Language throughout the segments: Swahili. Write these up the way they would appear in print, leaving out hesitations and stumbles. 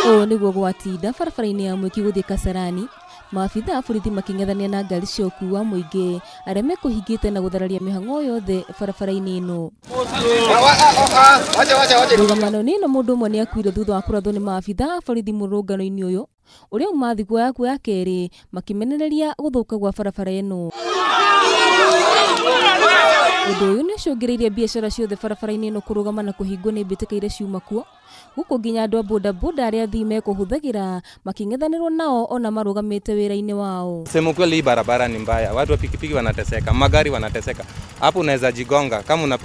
O niguo gwatinda barabara-inĩ ya Mwiki gũthiĩ Kasarani, maabitha a borithi making'ethania na ngari cia ũkui wa mũingĩ arĩa mekũhingĩte na gũthararia mĩhang'o yothe barabara-inĩ ĩno. Rũgano-inĩ ĩno mũndũ ũmwe nĩ akuire thutha wa kũrathwo nĩ maabitha a borithi mũrũngano-inĩ ũyũ ũrĩa uma thikũ ya kerĩ makimenereria gũthũka gwa barabara ĩno. Ũndũ ũyũ nĩ ũcũngĩrĩirie biacara ciothe barabara-inĩ ĩno kũrũgama na kũhingwo nĩ mbĩtĩka iria ciuma kuo, gũkũ nginya andũ a bodaboda arĩa athii mekũhũthagĩra making'ethanĩrwo nao ona marũgamĩte wĩra-inĩ wao. Sema kweli hii barabara ni mbaya, watu wa pikipiki wanateseka, magari wanateseka. Hapo unaweza jigonga kama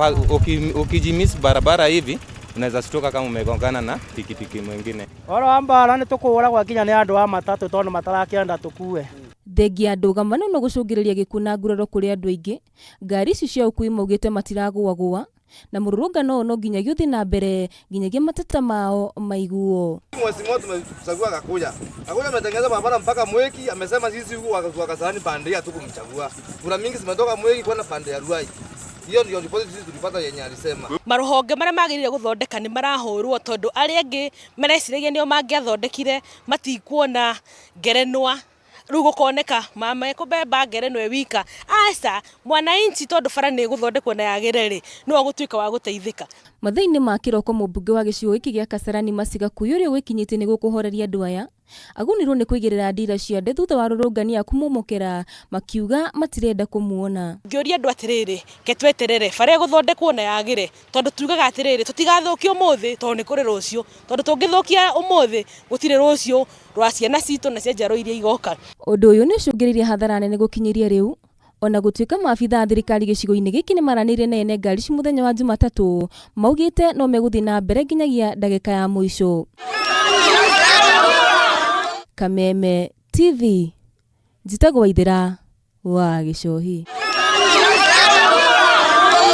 ukijimiss barabara hivi unaweza shtuka kama umegongana na pikipiki mwingine. Oro ambara ni tukũra gwa kinya ni andu a matatũ tondũ matarakĩenda tukue. Thengia ndũgamano no gũcũngĩrĩria gĩkuũ na nguraro kũrĩ andũ aingĩ, ngari ici cia ũkui maugĩte matiragũagũa na mũrũrũngano no nginyagia ũthiĩ na mbere nginyagia mateta mao maiguo. Mheshimiwa tumechagua Kakuja ametengeneza barabara mpaka Mwiki, amesema sisi huku wa Kasarani pande ya tukumchagua. Kura mingi zimetoka Mwiki kwenda pande ya Ruai. Hiyo ndio ripoti sisi tulipata yenye alisema. Maruhonge maria magirire guthondeka ni marahurwo tondu aria angi mareciragia nio mangiathondekire matikuona ngerenwa. Rĩu gũkoneka mama ekũbeba ngerenwa wika aca mwananchi tondu bara nĩ gũthondekwo na yagĩrĩrĩ no gũtuĩka wa gũteithĩka. Mathaa-inĩ ma kĩroko mũmbunge wa gĩcigo gĩkĩ gĩa Kasarani Masiga Kuyu ũrĩa wĩkinyĩtie nĩ gũkũhoreria andũ aya agunirwo nĩ kũigĩrĩra ndira cia nde thutha wa rũrũngani kumũmũkĩra makiuga matirenda kũmuona. Ngĩũria andũ atĩrĩrĩ ketweterere bara gũthondekwo na yagĩre tondu tugaga atĩrĩrĩ tutigathũkia ũmũthĩ tondu nĩ kũrĩ rũciũ tondu tũngĩthũkia ũmũthĩ gũtirĩ rũciũ rwa ciana citũ na cia njiarwa iria igoka. Ũndũ ũyũ nĩ ũcũngĩrĩirie hathara nene gũkinyĩria rĩu ona gũtuĩka maabitha a thirikari gĩcigo-inĩ gĩkĩ nĩ maranĩire na ene ngari ci mũthenya wa Jumatatũ maugĩte no megũthiĩ na mbere nginyagia ndagĩka ya mũico. Kameme TV, Njitagwo Waithĩra wa Gĩcohi.